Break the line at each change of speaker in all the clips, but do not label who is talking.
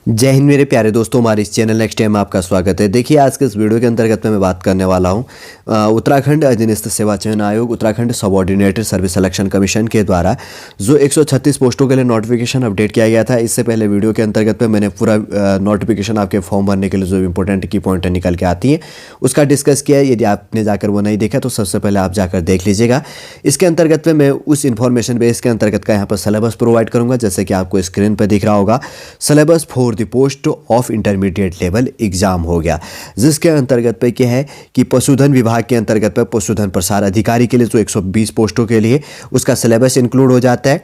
जय हिंद मेरे प्यारे दोस्तों, हमारे इस चैनल नेक्स्ट टाइम आपका स्वागत है। देखिए, आज के इस वीडियो के अंतर्गत मैं बात करने वाला हूं उत्तराखंड अधीनस्थ सेवा चयन आयोग, Uttarakhand subordinated service selection commission के द्वारा जो 136 पोस्टों के लिए नोटिफिकेशन अपडेट किया गया था। इससे पहले वीडियो के अंतर्गत में मैंने पूरा नोटिफिकेशन आपके फॉर्म भरने के लिए जो इंपॉर्टेंट की पॉइंट निकल के आती है उसका डिस्कस किया है। यदि आपने जाकर वो नहीं देखा तो सबसे पहले आप जाकर देख लीजिएगा। इसके अंतर्गत में मैं उस इन्फॉर्मेशन बेस के अंतर्गत का यहाँ पर सिलेबस प्रोवाइड करूँगा, जैसे कि आपको स्क्रीन पर दिख रहा होगा। Syllabus for the post of intermediate level exam हो गया, जिसके अंतर्गत पे क्या है कि पशुधन विभाग के अंतर्गत पे पशुधन प्रसार अधिकारी के लिए जो 120 पोस्टों के लिए उसका सिलेबस इंक्लूड हो जाता है।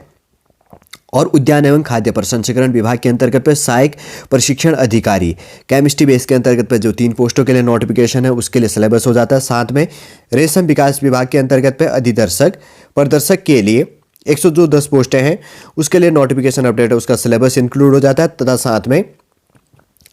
और उद्यान एवं खाद्य प्रसंस्करण विभाग के अंतर्गत पे सहायक प्रशिक्षण अधिकारी केमिस्ट्री बेस के अंतर्गत पे जो 3 पोस्टों के लिए नोटिफिकेशन है उसके लिए सिलेबस हो जाता है। साथ में रेशम विकास विभाग के अंतर्गत पे अधिदर्शक प्रदर्शक के लिए 110 पोस्टें हैं, उसके लिए नोटिफिकेशन अपडेट है, उसका सिलेबस इंक्लूड हो जाता है। तथा साथ में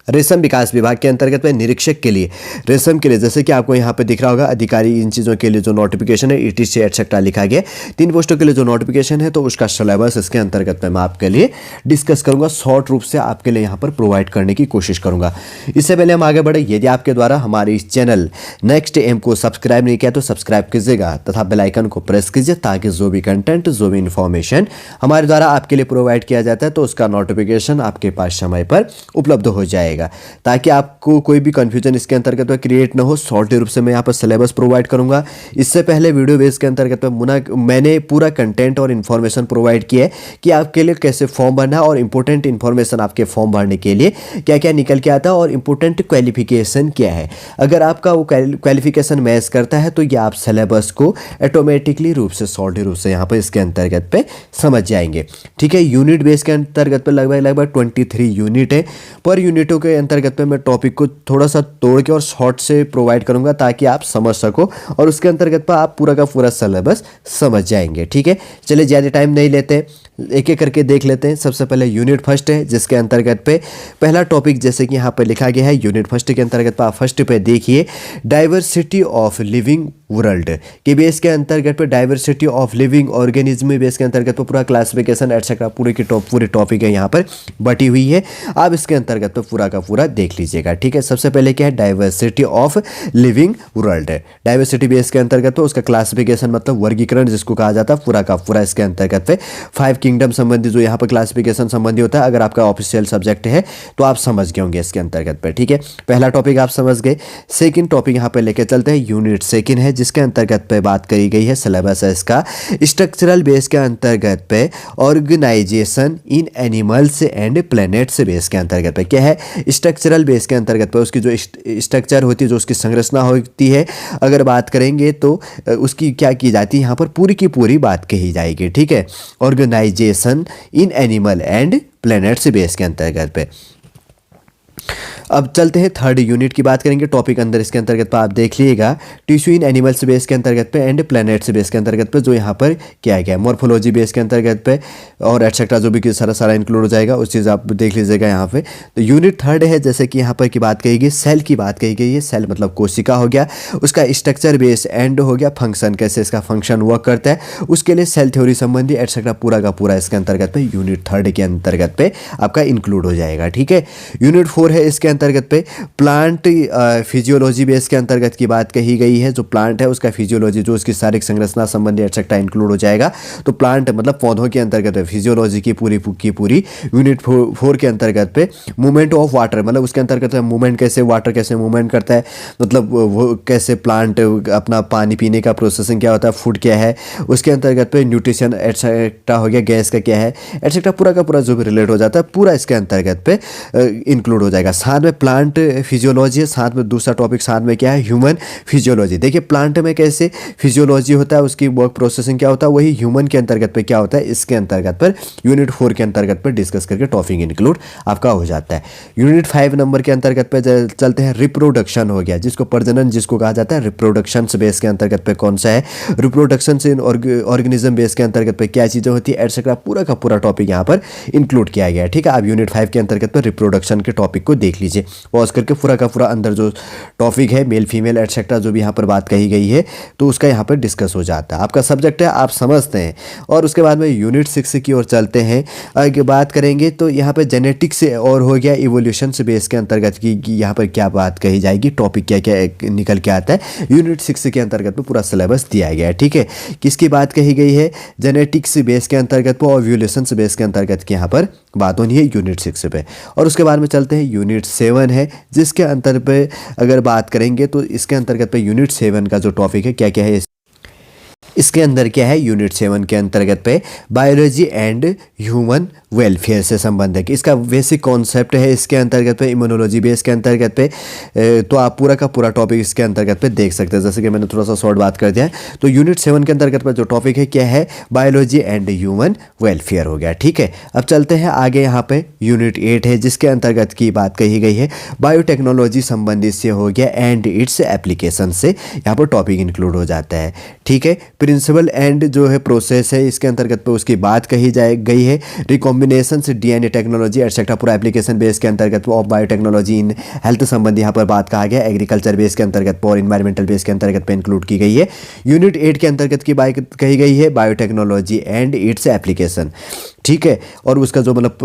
रेशम विकास विभाग के अंतर्गत में निरीक्षक के लिए रेशम के लिए, जैसे कि आपको यहाँ पे दिख रहा होगा, अधिकारी इन चीज़ों के लिए जो नोटिफिकेशन है ETC एटसेट्रा लिखा गया। 3 पोस्टों के लिए जो नोटिफिकेशन है तो उसका सिलेबस इसके अंतर्गत में मैं आपके लिए डिस्कस करूंगा, शॉर्ट रूप से आपके लिए यहाँ पर प्रोवाइड करने की कोशिश करूंगा। इससे पहले हम आगे बढ़े, यदि आपके द्वारा हमारे इस चैनल नेक्स्ट एम को सब्सक्राइब नहीं किया तो सब्सक्राइब कीजिएगा तथा बेल आइकन को प्रेस कीजिए, ताकि जो भी कंटेंट, जो भी इंफॉर्मेशन हमारे द्वारा आपके लिए प्रोवाइड किया जाता है तो उसका नोटिफिकेशन आपके पास समय पर उपलब्ध हो जाएगा, ताकि आपको कोई भी कंफ्यूजन इसके अंतर्गत में क्रिएट ना हो। शॉर्ट रूप से मैं यहाँ पर सिलेबस प्रोवाइड करूंगा। इससे पहले वीडियो बेस के अंतर्गत में मैंने पूरा कंटेंट और इन्फॉर्मेशन प्रोवाइड किया है कि आपके लिए कैसे फॉर्म भरना है और इंपॉर्टेंट इन्फॉर्मेशन आपके फॉर्म भरने के लिए क्या क्या निकल के आता है और इंपॉर्टेंट क्वालिफिकेशन क्या है। अगर आपका वो क्वालिफिकेशन मैच करता है तो ये आप सिलेबस को ऑटोमेटिकली रूप से शॉर्ट रूप से यहाँ पर इसके अंतर्गत पे समझ जाएंगे। ठीक है, यूनिट बेस के अंतर्गत पे लगभग 23 यूनिट है। पर यूनिटों के अंतर्गत पे मैं टॉपिक को थोड़ा सा तोड़ के और शॉर्ट से प्रोवाइड करूंगा, ताकि आप समझ सको और उसके अंतर्गत पर आप पूरा का पूरा सिलेबस समझ जाएंगे। ठीक है, चलिए ज़्यादा टाइम नहीं लेते, एक एक करके देख लेते हैं। सबसे पहले यूनिट फर्स्ट है, जिसके अंतर्गत पे पहला टॉपिक जैसे कि यहाँ पे लिखा गया है यूनिट फर्स्ट के अंतर्गत पे आप फर्स्ट पे देखिए डाइवर्सिटी ऑफ लिविंग वर्ल्ड के बेस के अंतर्गत पे diversity of living organism base के अंतर्गत पे पूरा क्लासिफिकेशन एटसेट्रा पूरी टॉपिक है यहाँ पर बटी हुई है। आप इसके अंतर्गत पे पूरा का पूरा देख लीजिएगा। ठीक है, सबसे पहले क्या है diversity of living world. Diversity base के अंतर्गत पे उसका क्लासिफिकेशन मतलब वर्गीकरण जिसको कहा जाता है पूरा का पूरा इसके अंतर्गत पे 5 किंगडम संबंधी जो यहाँ पर क्लासिफिकेशन संबंधी होता है, अगर आपका ऑफिशियल सब्जेक्ट है तो आप समझ गए होंगे इसके अंतर्गत पे। ठीक है, पहला टॉपिक आप समझ गए। सेकंड टॉपिक यहाँ पे लेके चलते हैं, यूनिट सेकंड है, जिसके अंतर्गत पे बात करी गई है, सिलेबस है इसका स्ट्रक्चरल बेस के अंतर्गत पे organization in animals and planets base के अंतर्गत पे क्या है स्ट्रक्चरल बेस के अंतर्गत पे उसकी जो स्ट्रक्चर होती है, जो उसकी संरचना होती है, अगर बात करेंगे तो उसकी क्या की जाती है यहाँ पर पूरी की पूरी बात कही जाएगी। ठीक है, organization in animal and planets base के अंतर्गत पे। अब चलते हैं थर्ड यूनिट की बात करेंगे। टॉपिक अंदर इसके अंतर्गत पर आप देख लीजिएगा टिश्यू इन एनिमल्स बेस के अंतर्गत पे एंड प्लैनेट्स बेस के अंतर्गत पे जो यहाँ पर क्या है मॉर्फोलॉजी बेस के अंतर्गत पे और एटसेट्रा जो भी सारा इंक्लूड हो जाएगा, उस चीज़ आप देख लीजिएगा यहाँ पे। तो यूनिट थर्ड है, जैसे कि यहाँ पर की बात कही गई सेल की बात कही गई है। सेल मतलब कोशिका हो गया, उसका स्ट्रक्चर बेस एंड हो गया, फंक्शन कैसे इसका फंक्शन वर्क करता है उसके लिए सेल थ्योरी संबंधी एटसेट्रा पूरा का पूरा इसके अंतर्गत पे यूनिट थर्ड के अंतर्गत पे आपका इंक्लूड हो जाएगा। ठीक है, यूनिट 4 है, इसके अंतर्गत पे प्लांट फिजियोलॉजी बेस के अंतर्गत की बात कही गई है। जो प्लांट है उसका फिजियोलॉजी, जो उसकी शारीरिक संरचना संबंधी एटसेट्रा इंक्लूड हो जाएगा। तो प्लांट मतलब पौधों के अंतर्गत है, फिजियोलॉजी की पूरी यूनिट 4 के अंतर्गत पे मूवमेंट ऑफ वाटर मतलब उसके अंतर्गत मूवमेंट कैसे वाटर कैसे मूवमेंट करता है, मतलब वो कैसे प्लांट अपना पानी पीने का प्रोसेसिंग क्या होता है, फूड क्या है, उसके अंतर्गत पे न्यूट्रिशन एटसेट्रा हो गया, गैस का क्या है एटसेट्रा पूरा का पूरा जो भी रिलेट हो जाता है पूरा इसके अंतर्गत पे इंक्लूड हो जाएगा। साथ में प्लांट फिजियोलॉजी, साथ में दूसरा टॉपिक साथ में क्या है ह्यूमन फिजियोलॉजी। देखिए प्लांट में कैसे फिजियोलॉजी होता है, उसकी वर्क प्रोसेसिंग क्या होता है, वही ह्यूमन के अंतर्गत पे क्या होता है इसके अंतर्गत पर यूनिट 4 के अंतर्गत पर डिस्कस करके टॉपिक इंक्लूड आपका हो जाता है। यूनिट 5 नंबर के अंतर्गत पे चलते हैं, रिप्रोडक्शन हो गया, जिसको प्रजनन जिसको कहा जाता है, रिप्रोडक्शन बेस के अंतर्गत पे कौन सा है, रिप्रोडक्शन इन ऑर्गेनिज्म बेस के अंतर्गत पे क्या चीज़ें होती है एटसेट्रा पूरा का पूरा टॉपिक यहाँ पर इंक्लूड किया गया है। ठीक है, आप यूनिट 5 के अंतर्गत पर रिप्रोडक्शन के टॉपिक को देख लीजिए। लीजिए, पॉज करके पूरा का पूरा अंदर जो टॉपिक है मेल फीमेल एटसेट्रा जो भी यहाँ पर बात कही गई है तो उसका यहाँ पर डिस्कस हो जाता है। आपका सब्जेक्ट है, आप समझते हैं। और उसके बाद में यूनिट 6 की ओर चलते हैं। आगे बात करेंगे तो यहाँ पर जेनेटिक्स और हो गया इवोल्यूशन से बेस के अंतर्गत की यहाँ पर क्या बात कही जाएगी, टॉपिक क्या क्या निकल के आता है। यूनिट 6 के अंतर्गत में पूरा सिलेबस दिया गया है, ठीक है। किसकी बात कही गई है, जेनेटिक्स बेस के अंतर्गत पर और इवोल्यूशन से बेस के अंतर्गत की यहाँ पर बात होनी है यूनिट 6 पे। और उसके बाद में चलते हैं यूनिट 7 है, जिसके अंतर पे अगर बात करेंगे तो इसके अंतर्गत पे यूनिट 7 का जो टॉपिक है क्या क्या है, इसके अंदर क्या है, यूनिट 7 के अंतर्गत पे बायोलॉजी एंड ह्यूमन वेलफेयर से संबंध है कि इसका बेसिक कॉन्सेप्ट है। इसके अंतर्गत पे इम्यूनोलॉजी बेस के अंतर्गत पे तो आप पूरा का पूरा टॉपिक इसके अंतर्गत पे देख सकते हैं। जैसे कि मैंने थोड़ा सा शॉर्ट बात कर दिया है, तो यूनिट 7 के अंतर्गत पे जो टॉपिक है क्या है, बायोलॉजी एंड ह्यूमन वेलफेयर हो गया, ठीक है। अब चलते हैं आगे, यहाँ पे यूनिट 8 है, जिसके अंतर्गत की बात कही गई है बायोटेक्नोलॉजी संबंधित से हो गया एंड इट्स एप्लीकेशन से यहाँ पर टॉपिक इंक्लूड हो जाता है, ठीक है। प्रिंसिपल एंड जो है प्रोसेस है, इसके अंतर्गत पे उसकी बात कही गई है। रिकॉम्बिनेशन से डीएनए टेक्नोलॉजी एटसेट्रा पूरा एप्लीकेशन बेस के अंतर्गत ऑफ बायोटेक्नोलॉजी इन हेल्थ संबंधी यहाँ पर बात कहा गया। एग्रीकल्चर बेस के अंतर्गत और इन्वायरमेंटल बेस के अंतर्गत पे इंक्लूड की गई है। यूनिट 8 के अंतर्गत की बात कही गई है बायोटेक्नोलॉजी एंड इट्स एप्लीकेशन, ठीक है। और उसका जो मतलब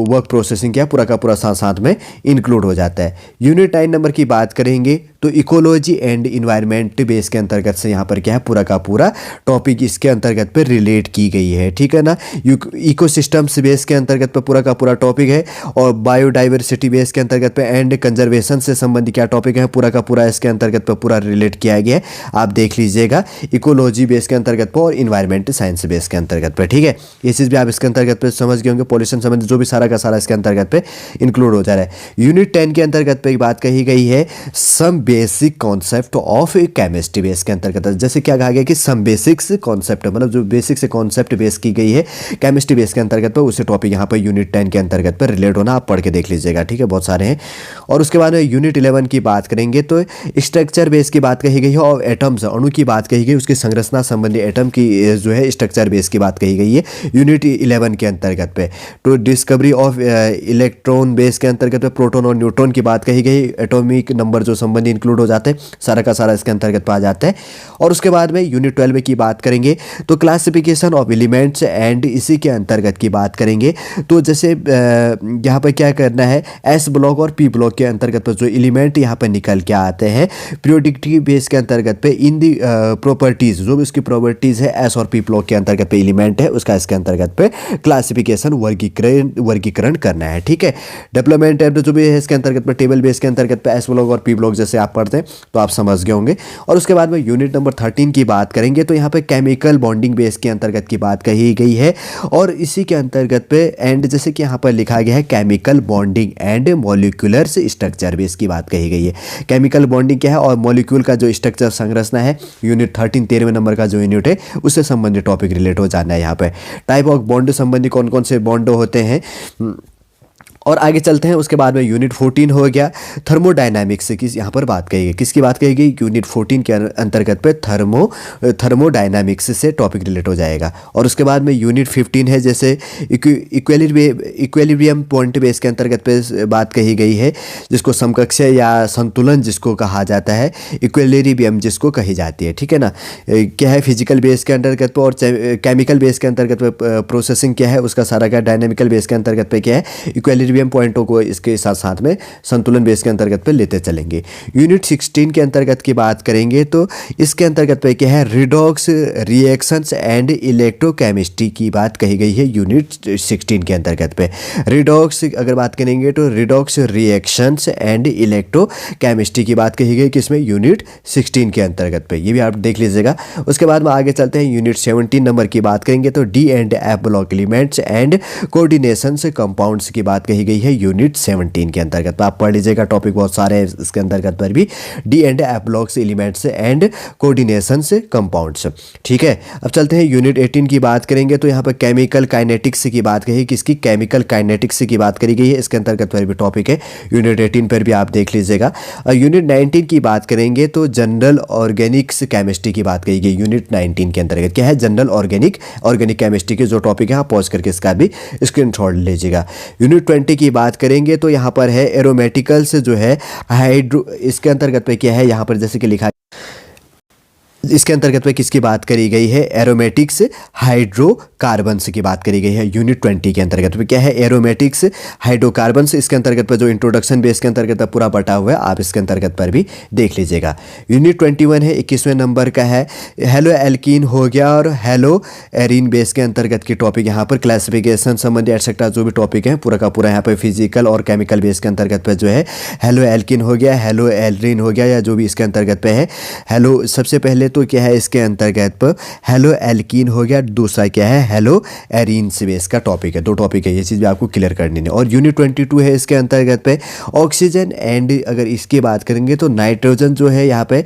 वर्क प्रोसेसिंग क्या पूरा का पूरा साथ साथ में इंक्लूड हो जाता है। यूनिट 9 नंबर की बात करेंगे तो इकोलॉजी एंड इन्वायरमेंट बेस के अंतर्गत से यहाँ पर क्या है पूरा का पूरा टॉपिक इसके अंतर्गत पे रिलेट की गई है, ठीक है ना। इकोसिस्टम्स बेस के अंतर्गत पे पूरा का पूरा टॉपिक है। और बायोडाइवर्सिटी बेस के अंतर्गत पे एंड कंजर्वेशन से संबंधित क्या टॉपिक है पूरा का पूरा इसके अंतर्गत पे पूरा रिलेट किया गया है, आप देख लीजिएगा। इकोलॉजी बेस के अंतर्गत पे और इन्वायरमेंट साइंस बेस के अंतर्गत पे, ठीक है। ये चीज़ भी आप इसके अंतर्गत पे समझ गए होंगे। पॉल्यूशन संबंधित जो भी सारा का सारा इसके अंतर्गत पे इंक्लूड हो जा रहा है। यूनिट 10 के अंतर्गत पे बात कही गई है some basic concept of chemistry base के अंतर्गत। जैसे क्या कहा गया कि सम बेसिक्स कॉन्सेप्ट, मतलब जो बेसिक से कॉन्सेप्ट बेस की गई है केमिस्ट्री बेस के अंतर्गत पे, उसे टॉपिक यहाँ पर यूनिट 10 के अंतर्गत पर रिलेट होना आप पढ़ के देख लीजिएगा, ठीक है। बहुत सारे हैं। और उसके बाद में यूनिट 11 की बात करेंगे तो स्ट्रक्चर बेस की बात कही गई है और एटम्स अणु की बात कही गई, उसकी संरचना संबंधी एटम की जो है स्ट्रक्चर बेस की बात कही गई है यूनिट 11 के अंतर्गत पे। तो डिस्कवरी ऑफ इलेक्ट्रॉन बेस के अंतर्गत पे प्रोटॉन और न्यूट्रॉन की बात कही गई। एटॉमिक नंबर जो संबंधी इंक्लूड हो जाते हैं, सारा का सारा इसके अंतर्गत पा जाता है। और उसके बाद में यूनिट 12 की बात करेंगे तो क्लासिफिकेशन ऑफ एलिमेंट्स एंड इसी के अंतर्गत की बात करेंगे। तो जैसे यहाँ पर क्या करना है, एस ब्लॉक और पी ब्लॉक के अंतर्गत पर जो एलिमेंट यहाँ पर निकल के आते हैं पीरियोडिसिटी बेस के अंतर्गत पे इन दी प्रॉपर्टीज, जो भी उसकी प्रॉपर्टीज है एस और पी ब्लॉक के अंतर्गत पे एलिमेंट है उसका इसके अंतर्गत पे क्लासिफिकेशन वर्गीकरण करना है, ठीक है। डेवलपमेंट टैब जो भी है इसके अंतर्गत पे टेबल बेस के अंतर्गत पे एस ब्लॉक और पी ब्लॉक जैसे आप पढ़ते हैं तो आप समझ गए होंगे। और उसके बाद में यूनिट नंबर 13 की बात करेंगे तो यहाँ पे केमिकल बॉन्डिंग बेस के अंतर्गत की बात कही गई है। और इसी के अंतर्गत पे एंड जैसे कि यहाँ पर लिखा गया है chemical bonding and molecular structure base की बात कही गई है। केमिकल बॉन्डिंग क्या है और मॉलिक्यूल का जो स्ट्रक्चर संरचना है, यूनिट 13 13वें नंबर का जो यूनिट है उससे संबंधित टॉपिक रिलेट हो जाना है। यहाँ पे टाइप ऑफ बॉन्ड संबंधी कौन कौन से बॉन्ड होते हैं। और आगे चलते हैं। उसके बाद में यूनिट 14 हो गया थर्मोडायनामिक्स की यहाँ पर बात कही गई। किसकी बात कही गई, यूनिट 14 के अंतर्गत पे थर्मोडायनामिक्स से टॉपिक रिलेट हो जाएगा। और उसके बाद में यूनिट 15 है, जैसे इक्विलिब्रियम पॉइंट बेस के अंतर्गत पे बात कही गई है, जिसको समकक्ष या संतुलन जिसको कहा जाता है, इक्विलिब्रियम जिसको कही जाती है, ठीक है ना। क्या है फिजिकल बेस के अंतर्गत पे और केमिकल बेस के अंतर्गत पे प्रोसेसिंग क्या है उसका सारा का, डायनामिकल बेस के अंतर्गत पे क्या है इक्विलिब्रियम पॉइंटों को इसके साथ साथ में संतुलन बेस के अंतर्गत पे लेते चलेंगे। यूनिट 16 के अंतर्गत की बात करेंगे तो इसके अंतर्गत पे क्या है रिडॉक्स रिएक्शंस एंड इलेक्ट्रोकेमिस्ट्री की बात कही गई है। यूनिट 16 के अंतर्गत पे रिडॉक्स अगर बात करेंगे तो रिडॉक्स रिएक्शंस एंड इलेक्ट्रोकेमिस्ट्री की बात कही गई किसमें, यूनिट 16 के अंतर्गत पे, ये भी आप देख लीजिएगा। उसके बाद में आगे चलते हैं यूनिट 17 नंबर की बात करेंगे तो D and F block elements and coordination compounds की बात कही गई है यूनिट 17 के अंतर्गत। आप पढ़ लीजिएगा, टॉपिक बहुत सारे हैं इसके अंतर्गत पर भी, D and F blocks elements and coordination compounds, ठीक है। अब चलते हैं यूनिट 18 की बात करेंगे तो यहाँ पर केमिकल काइनेटिक्स की बात कही, किसकी, केमिकल काइनेटिक्स की बात करी गई है, इसके अंतर्गत पर भी टॉपिक है यूनिट 18 पर भी आप देख लीजिएगा। यूनिट 19 की बात करेंगे तो जनरल ऑर्गेनिक्स केमिस्ट्री की बात कही गई यूनिट 19 के अंतर्गत। क्या है, जनरल ऑर्गेनिक केमिस्ट्री के जो टॉपिक है आप पॉज करके इसका भी स्क्रीनशॉट लीजिएगा। यूनिट 20 20 की बात करेंगे तो यहाँ पर है एरोमेटिकल्स जो है हाइड्रो, इसके अंतर्गत पे क्या है यहाँ पर जैसे कि लिखा, इसके अंतर्गत में किसकी बात करी गई है, एरोमेटिक्स हाइड्रोकार्बन्स की बात करी गई है। यूनिट 20 के अंतर्गत में क्या है, एरोमेटिक्स हाइड्रोकार्बन्स। इसके अंतर्गत पर जो इंट्रोडक्शन बेस के अंतर्गत पूरा बटा हुआ है, आप इसके अंतर्गत पर भी देख लीजिएगा। यूनिट 21 है, 21वें नंबर का है। हेलो एल्कीन हो गया और हेलो एरीन बेस के अंतर्गत की टॉपिक यहाँ पर क्लासिफिकेशन संबंधी एटसेट्रा जो भी टॉपिक है पूरा का पूरा यहाँ पर फिजिकल और केमिकल बेस के अंतर्गत पर जो है हेलो एल्कीन हो गया, हेलो एलरीन हो गया, या जो भी इसके अंतर्गत पे है। हेलो सबसे पहले तो क्या है इसके अंतर्गत पर हेलो एल्कीन हो गया, दूसरा क्या है हेलो एरीन बेस का टॉपिक है। दो टॉपिक है, ये चीज़ भी आपको क्लियर करनी है। और यूनिट 22 है, इसके अंतर्गत पे ऑक्सीजन एंड, अगर इसकी बात करेंगे तो नाइट्रोजन जो है यहाँ पे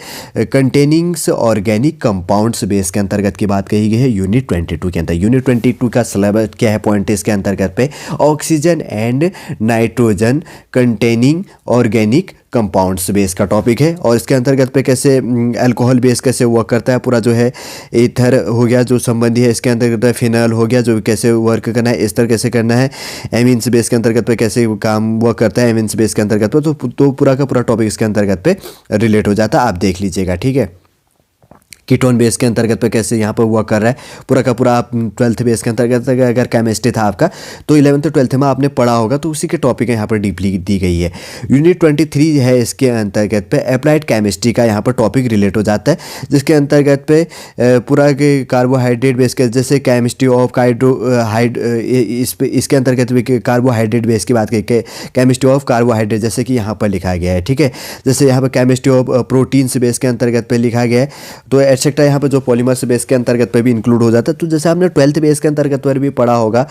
कंटेनिंग्स ऑर्गेनिक कंपाउंड्स बेस के अंतर्गत की बात कही गई है यूनिट 22 के अंदर। यूनिट 22 का सिलेबस क्या है, पॉइंट इसके अंतर्गत पे oxygen and nitrogen containing organic compounds base का टॉपिक है। और इसके अंतर्गत पे कैसे अल्कोहल बेस कैसे वर्क करता है, पूरा जो है ईथर हो गया जो संबंधी है, इसके अंतर्गत फिनल हो गया जो कैसे वर्क करना है, एस्टर कैसे करना है, एमिन्स बेस के अंतर्गत पे कैसे काम वर्क करता है एमिन्स बेस के अंतर्गत पे, तो पूरा का पूरा टॉपिक इसके अंतर्गत पे रिलेट हो जाता है, आप देख लीजिएगा, ठीक है। कीटोन बेस के अंतर्गत पे कैसे यहाँ पर वर्क कर रहा है, पूरा का पूरा आप 12th बेस के अंतर्गत अगर केमिस्ट्री था आपका तो 11th 12th में आपने पढ़ा होगा, तो उसी के टॉपिक यहाँ पर डीपली दी गई है। यूनिट 23 है, इसके अंतर्गत पे अप्लाइड केमिस्ट्री का यहाँ पर टॉपिक रिलेट हो जाता है, जिसके अंतर्गत पे पूरा के कार्बोहाइड्रेट बेस के, जैसे केमिस्ट्री ऑफ इसके अंतर्गत भी कार्बोहाइड्रेट बेस की बात करें, केमिस्ट्री ऑफ कार्बोहाइड्रेट जैसे कि यहाँ पर लिखा गया है, ठीक है। जैसे यहाँ पर केमिस्ट्री ऑफ प्रोटीन्स बेस के अंतर्गत पे लिखा गया है, तो एटसेट्रा यहाँ पे जो पॉलीमर्स बेस के अंतर्गत पे भी इंक्लूड हो जाता है। तो जैसे आपने 12th बेस के अंतर्गत पर भी पढ़ा होगा,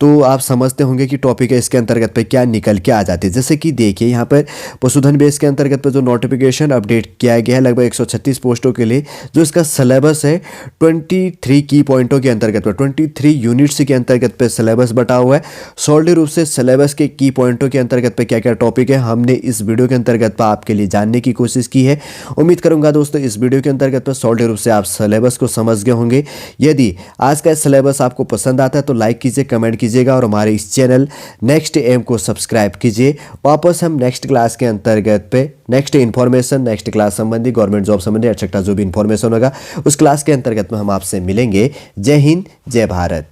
तो आप समझते होंगे कि टॉपिक है इसके अंतर्गत पे क्या निकल के आ जाती है। जैसे कि देखिए यहाँ पर पशुधन बेस के अंतर्गत पे जो नोटिफिकेशन अपडेट किया गया है लगभग 136 पोस्टों के लिए, जो इसका सिलेबस है 23 की पॉइंटों के अंतर्गत पे 23 यूनिट्स के अंतर्गत पे सिलेबस बटा हुआ है। सॉलिड रूप से सिलेबस के की पॉइंटों के अंतर्गत पे क्या क्या टॉपिक है हमने इस वीडियो के अंतर्गत पर आपके लिए जानने की कोशिश की है। उम्मीद करूंगा दोस्तों इस वीडियो के अंतर्गत पर सॉलिड रूप से आप सिलेबस को समझ गए होंगे। यदि आज का सिलेबस आपको पसंद आता है तो लाइक कीजिए, कमेंट कीजिएगा और हमारे इस चैनल नेक्स्ट एम को सब्सक्राइब कीजिए। वापस हम नेक्स्ट क्लास के अंतर्गत पे नेक्स्ट इन्फॉर्मेशन, नेक्स्ट क्लास संबंधी, गवर्नमेंट जॉब संबंधी एटसेट्रा जो भी इन्फॉर्मेशन होगा उस क्लास के अंतर्गत में हम आपसे मिलेंगे। जय हिंद, जय भारत।